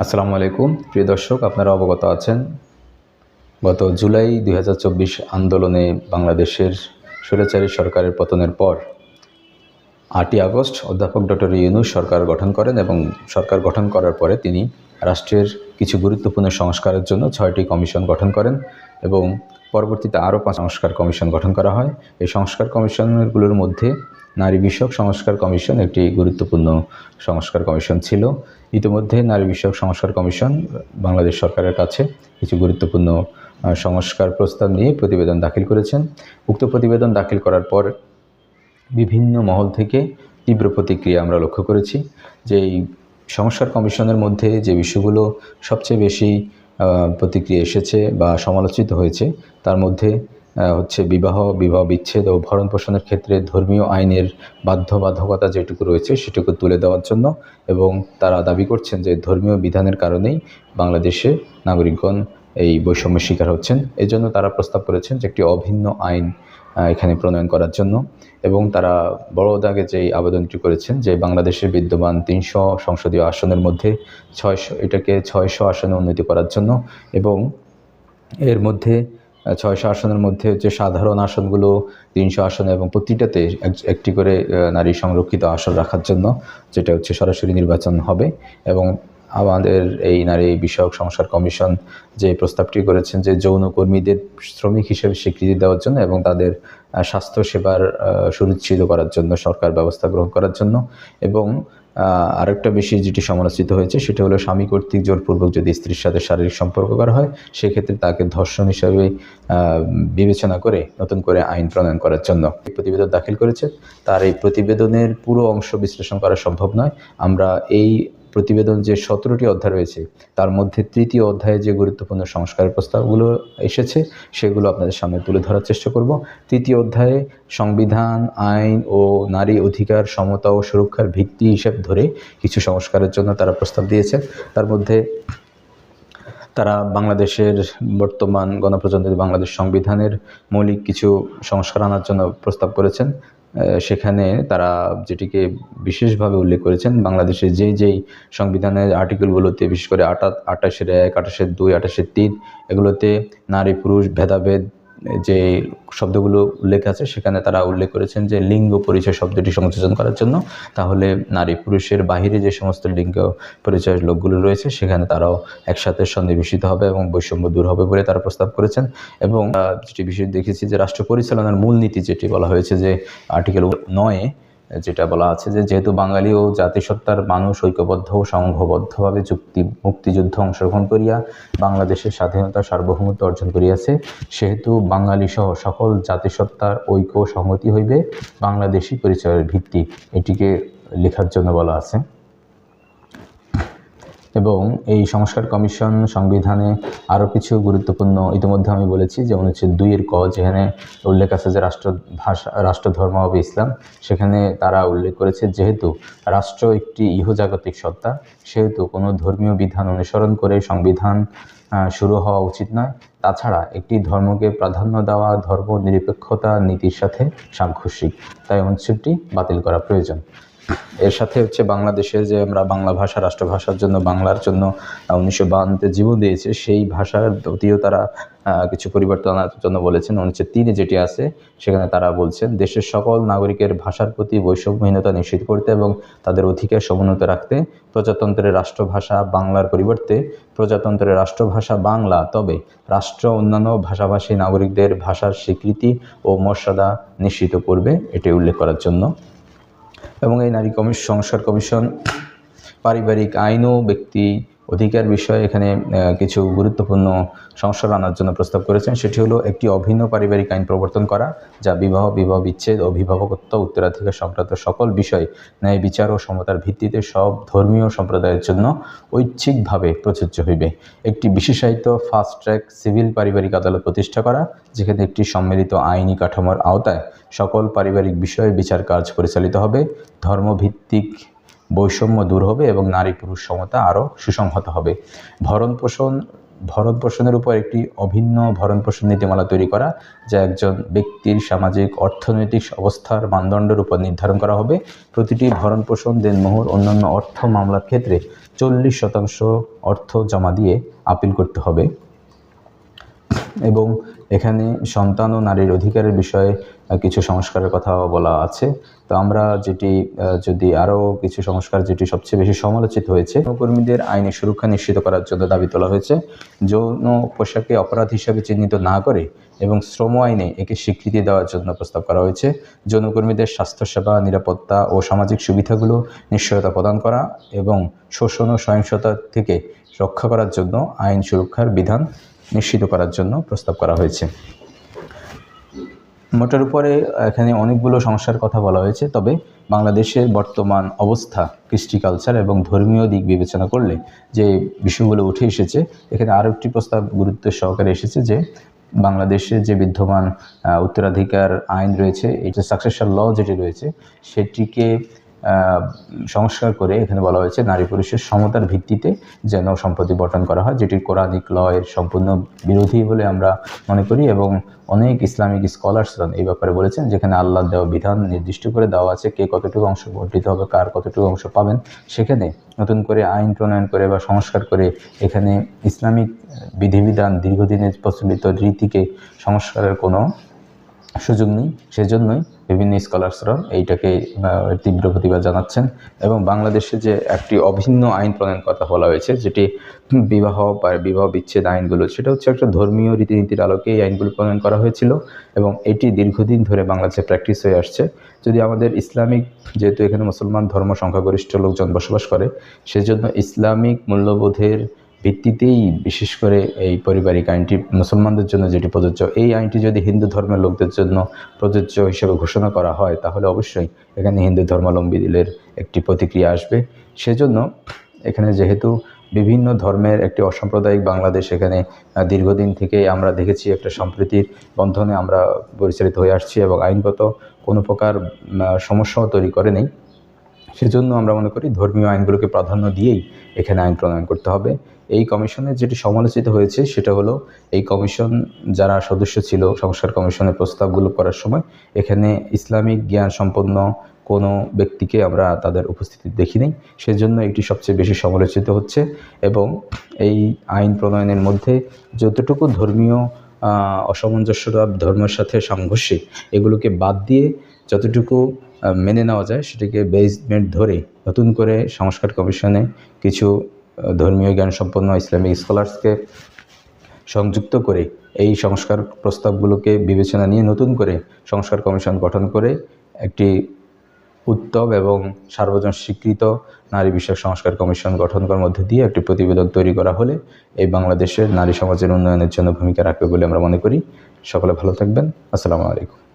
আসসালামু আলাইকুম প্রিয় দর্শক, আপনারা অবগত আছেন গত জুলাই 2024 আন্দোলনে বাংলাদেশের স্বৈরাচারী সরকারের পতনের পর 8ই আগস্ট অধ্যাপক ডক্টর ইউনূস সরকার গঠন করেন এবং সরকার গঠন করার পরে তিনি রাষ্ট্রের কিছু গুরুত্বপূর্ণ সংস্কারের জন্য 6টি কমিশন গঠন করেন এবং পরবর্তীতে আরও 5 সংস্কার কমিশন গঠন করা হয়। এই সংস্কার কমিশনগুলোর মধ্যে নারী বিষয়ক সংস্কার কমিশন একটি গুরুত্বপূর্ণ সংস্কার কমিশন ছিল। ইতিমধ্যে নারী বিষয়ক সংস্কার কমিশন বাংলাদেশ সরকারের কাছে কিছু গুরুত্বপূর্ণ সংস্কার প্রস্তাব নিয়ে প্রতিবেদন দাখিল করেছেন। উক্ত প্রতিবেদন দাখিল করার পর বিভিন্ন মহল থেকে তীব্র প্রতিক্রিয়া আমরা লক্ষ্য করেছি। যে এই সংস্কার কমিশনের মধ্যে যে বিষয়গুলো সবচেয়ে বেশি প্রতিক্রিয়া এসেছে বা সমালোচিত হয়েছে তার মধ্যে হচ্ছে বিবাহ বিচ্ছেদ ও ভরণ পোষণের ক্ষেত্রে ধর্মীয় আইনের বাধ্যবাধকতা যেটুকু রয়েছে সেটুকু তুলে দেওয়ার জন্য, এবং তারা দাবি করছেন যে ধর্মীয় বিধানের কারণেই বাংলাদেশে নাগরিকগণ এই বৈষম্যের শিকার হচ্ছেন। এজন্য তারা প্রস্তাব করেছেন যে একটি অভিন্ন আইন এখানে প্রণয়ন করার জন্য, এবং তারা বড় দাগে যেই আবেদনটি করেছেন যে বাংলাদেশের বিদ্যমান 300 সংসদীয় আসনের মধ্যে 600 আসনে উন্নীত করার জন্য, এবং এর মধ্যে 600 আসনের মধ্যে হচ্ছে সাধারণ আসনগুলো 300 আসনে এবং প্রতিটাতে একটি করে নারী সংরক্ষিত আসন রাখার জন্য, যেটা হচ্ছে সরাসরি নির্বাচন হবে। এবং আমাদের এই নারী বিষয়ক সংস্কার কমিশন যে প্রস্তাবটি করেছেন যে যৌনকর্মীদের শ্রমিক হিসেবে স্বীকৃতি দেওয়ার জন্য এবং তাদের স্বাস্থ্যসেবার সুনিশ্চিত করার জন্য সরকার ব্যবস্থা গ্রহণ করার জন্য, এবং আরেকটা বেশি যেটি সমালোচিত হয়েছে সেটা হলো স্বামী কর্তৃক জোরপূর্বক যদি স্ত্রীর সাথে শারীরিক সম্পর্ক করা হয় সেক্ষেত্রে তাকে ধর্ষণ হিসাবে বিবেচনা করে নতুন করে আইন প্রণয়ন করার জন্য প্রতিবেদন দাখিল করেছে। তার এই প্রতিবেদনের পুরো অংশ বিশ্লেষণ করা সম্ভব নয়। আমরা এই প্রতিবেদন যে 17টি অধ্যায় রয়েছে তার মধ্যে 3য় অধ্যায়ে যে গুরুত্বপূর্ণ সংস্কারের প্রস্তাবগুলো এসেছে সেগুলো আপনাদের সামনে তুলে ধরার চেষ্টা করব। 3য় অধ্যায়ে সংবিধান, আইন ও নারী অধিকার, সমতা ও সুরক্ষার ভিত্তি হিসেব ধরে কিছু সংস্কারের জন্য তারা প্রস্তাব দিয়েছে। তার মধ্যে তারা বাংলাদেশের বর্তমান গণপ্রজাতন্ত্রী বাংলাদেশ সংবিধানের মৌলিক কিছু সংস্কার আনার জন্য প্রস্তাব করেছেন। সেখানে তারা যেটিকে বিশেষভাবে উল্লেখ করেছেন, বাংলাদেশের যেই সংবিধানের আর্টিকেলগুলোতে বিশেষ করে 28-এর 1, 28-এর 2, 28-এর 3 এগুলোতে নারী পুরুষ ভেদাভেদ যে শব্দগুলো উল্লেখ আছে সেখানে তারা উল্লেখ করেছেন যে লিঙ্গ পরিচয় শব্দটি সংযোজন করার জন্য, তাহলে নারী পুরুষের বাহিরে যে সমস্ত লিঙ্গ পরিচয়ের লোকগুলো রয়েছে সেখানে তারাও একসাথে সন্নিবেশিত হবে এবং বৈষম্য দূর হবে বলে তারা প্রস্তাব করেছেন। এবং যেটি বিষয় দেখেছি যে রাষ্ট্র পরিচালনার মূলনীতি যেটি বলা হয়েছে যে আর্টিকেল 9 যেটা বলা আছে যে যেহেতু বাঙালি ও জাতিসত্তার মানুষ ঐক্যবদ্ধ ও সংঘবদ্ধভাবে মুক্তিযুদ্ধ অংশগ্রহণ করিয়া বাংলাদেশের স্বাধীনতা সার্বভৌমত্ব অর্জন করিয়াছে, সেহেতু বাঙালি সহ সকল জাতিসত্তার ঐক্য সংহতি হইবে বাংলাদেশী পরিচয়ের ভিত্তি, এটিকে লেখার জন্য বলা আছে। এবং এই সংস্কার কমিশন সংবিধানে আরও কিছু গুরুত্বপূর্ণ ইতিমধ্যে আমি বলেছি যে অনুচ্ছেদ 2-এর ক যেখানে উল্লেখ আছে যে রাষ্ট্রধর্ম হবে ইসলাম, সেখানে তারা উল্লেখ করেছে যেহেতু রাষ্ট্র একটি ইহজাগতিক সত্তা সেহেতু কোনো ধর্মীয় বিধান অনুসরণ করে সংবিধান শুরু হওয়া উচিত নয়। তাছাড়া একটি ধর্মকে প্রাধান্য দেওয়া ধর্ম নিরপেক্ষতা নীতির সাথে সাংঘর্ষিক, তাই অনুচ্ছেদটি বাতিল করা প্রয়োজন। এর সাথে হচ্ছে বাংলাদেশের যে আমরা বাংলা ভাষা রাষ্ট্রভাষার জন্য বাংলার জন্য 1952-তে জীবন দিয়েছে সেই ভাষার প্রতিও তারা কিছু পরিবর্তন আনার জন্য বলেছেন। অনুচ্ছেদ 3-এ যেটি আছে সেখানে তারা বলছেন দেশের সকল নাগরিকের ভাষার প্রতি বৈষম্যহীনতা নিশ্চিত করতে এবং তাদের অধিকার সমুন্নত রাখতে প্রজাতন্ত্রের রাষ্ট্রভাষা বাংলার পরিবর্তে প্রজাতন্ত্রের রাষ্ট্রভাষা বাংলা, তবে রাষ্ট্র অন্যান্য ভাষাভাষী নাগরিকদের ভাষার স্বীকৃতি ও মর্যাদা নিশ্চিত করবে, এটি উল্লেখ করার জন্য। এবং এই নারী সংস্কার কমিশন পারিবারিক আইন ও ব্যক্তি অধিকার বিষয়ে এখানে কিছু গুরুত্বপূর্ণ সংস্কার আনার জন্য প্রস্তাব করেছেন। সেটি হলো একটি অভিন্ন পারিবারিক আইন প্রবর্তন করা যা বিবাহ বিচ্ছেদ, অভিভাবকত্ব, উত্তরাধিকার সংক্রান্ত সকল বিষয় ন্যায় বিচার ও সমতার ভিত্তিতে সব ধর্মীয় সম্প্রদায়ের জন্য ঐচ্ছিকভাবে প্রযোজ্য হইবে। একটি বিশেষায়িত ফাস্ট ট্র্যাক সিভিল পারিবারিক আদালত প্রতিষ্ঠা করা যেখানে একটি সম্মিলিত আইনি কাঠামোর আওতায় সকল পারিবারিক বিষয়ে বিচার কাজ পরিচালিত হবে, ধর্মভিত্তিক বৈষম্য দূর হবে এবং নারী পুরুষ সমতা আরও সুসংহত হবে। ভরণ পোষণ ভরণ পোষণের উপর একটি অভিন্ন ভরণ পোষণ নীতিমালা তৈরি করা, যা একজন ব্যক্তির সামাজিক অর্থনৈতিক অবস্থার মানদণ্ডের উপর নির্ধারণ করা হবে। প্রতিটি ভরণ পোষণ, দেনমোহর, অন্যান্য অর্থ মামলার ক্ষেত্রে 40% অর্থ জমা দিয়ে আপিল করতে হবে। এবং এখানে সন্তান ও নারীর অধিকারের বিষয়ে কিছু সংস্কারের কথা বলা আছে। তো আমরা যদি আরও কিছু সংস্কার যেটি সবচেয়ে বেশি সমালোচিত হয়েছে, যৌনকর্মীদের আইনি সুরক্ষা নিশ্চিত করার জন্য দাবি তোলা হয়েছে। যৌন পোশাককে অপরাধ হিসাবে চিহ্নিত না করে এবং শ্রম আইনে একে স্বীকৃতি দেওয়ার জন্য প্রস্তাব করা হয়েছে। যৌনকর্মীদের স্বাস্থ্যসেবা, নিরাপত্তা ও সামাজিক সুবিধাগুলো নিশ্চয়তা প্রদান করা এবং শোষণ ও সহিংসতা থেকে রক্ষা করার জন্য আইন সুরক্ষার বিধান নিশ্চিত করার জন্য প্রস্তাব করা হয়েছে। মোটের উপরে এখানে অনেকগুলো সমস্যার কথা বলা হয়েছে, তবে বাংলাদেশের বর্তমান অবস্থা, কৃষ্টি কালচার এবং ধর্মীয় দিক বিবেচনা করলে যে বিষয়গুলো উঠে এসেছে, এখানে আরও একটি প্রস্তাব গুরুত্ব সহকারে এসেছে যে বাংলাদেশে যে বিদ্যমান উত্তরাধিকার আইন রয়েছে, এটা সাকসেশন ল যেটি রয়েছে, সেটিকে সংস্কার করে এখানে বলা হয়েছে নারী পুরুষের সমতার ভিত্তিতে যেন সম্পত্তি বণ্টন করা হয়, যেটি কোরআনিক ল এর সম্পূর্ণ বিরোধী বলে আমরা মনে করি। এবং অনেক ইসলামিক স্কলার্সরা এই ব্যাপারে বলেছেন, যেখানে আল্লাহর দেওয়া বিধান নির্দিষ্ট করে দেওয়া আছে কে কতটুকু অংশ বণ্টিত হবে, কার কতটুকু অংশ পাবেন। সেখানে নতুন করে আইন প্রণয়ন করে বা সংস্কার করে এখানে ইসলামিক বিধিবিধান, দীর্ঘদিনের প্রচলিত রীতিকে সংস্কারের কোনো সুযোগ নেই। সেজন্যই বিভিন্ন স্কলার্সরা এইটাকে তীব্র প্রতিবাদ জানাচ্ছেন। এবং বাংলাদেশে যে একটি অভিন্ন আইন প্রণয়ন কথা বলা হয়েছে, যেটি বিবাহ বা বিবাহ বিচ্ছেদ আইনগুলো, সেটা হচ্ছে একটা ধর্মীয় রীতিনীতির আলোকে এই আইনগুলো প্রণয়ন করা হয়েছিল এবং এটি দীর্ঘদিন ধরে বাংলাদেশে প্র্যাকটিস হয়ে আসছে। যদি আমাদের ইসলামিক, যেহেতু এখানে মুসলমান ধর্ম সংখ্যাগরিষ্ঠ লোকজন বসবাস করে, সেজন্য ইসলামিক মূল্যবোধের ভিত্তিতেই বিশেষ করে এই পারিবারিক আইনটি মুসলমানদের জন্য যেটি প্রযোজ্য, এই আইনটি যদি হিন্দু ধর্মের লোকদের জন্য প্রযোজ্য হিসেবে ঘোষণা করা হয়, তাহলে অবশ্যই এখানে হিন্দু ধর্মাবলম্বীদের একটি প্রতিক্রিয়া আসবে। সেজন্য এখানে যেহেতু বিভিন্ন ধর্মের একটি অসাম্প্রদায়িক বাংলাদেশ, এখানে দীর্ঘদিন থেকে আমরা দেখেছি একটা সম্প্রীতির বন্ধনে আমরা পরিচালিত হয়ে আসছি এবং আইনগত কোনো প্রকার সমস্যাও তৈরি করে নেই। সেজন্য আমরা মনে করি ধর্মীয় আইনগুলোকে প্রাধান্য দিয়েই এখানে আইন প্রণয়ন করতে হবে। এই কমিশনের যেটি সমালোচিত হয়েছে সেটা হলো, এই কমিশন যারা সদস্য ছিল, সংস্কার কমিশনের প্রস্তাবগুলো করার সময় এখানে ইসলামিক জ্ঞান সম্পন্ন কোনো ব্যক্তিকে আমরা তাদের উপস্থিতি দেখি নাই। সেজন্য এটি সবচেয়ে বেশি সমালোচিত হচ্ছে। এবং এই আইন প্রণয়নের মধ্যে যতটুকু ধর্মীয় অসামঞ্জস্যতা, ধর্মের সাথে সাংঘর্ষিক, এগুলোকে বাদ দিয়ে যতটুকু মেনে নেওয়া যায় সেটাকে বেসমেন্ট ধরে নতুন করে সংস্কার কমিশনে কিছু ধর্মীয় জ্ঞান সম্পন্ন ইসলামিক স্কলার্সকে সংযুক্ত করে এই সংস্কার প্রস্তাবগুলোকে বিবেচনা নিয়ে নতুন করে সংস্কার কমিশন গঠন করে একটি উত্তম এবং সার্বজনীন স্বীকৃত নারী বিষয়ক সংস্কার কমিশন গঠন করার মধ্যে দিয়ে একটি প্রতিবেদন তৈরি করা হলে এই বাংলাদেশের নারী সমাজের উন্নয়নের জন্য ভূমিকা রাখবে বলে আমরা মনে করি। সকলে ভালো থাকবেন। আসসালামু আলাইকুম।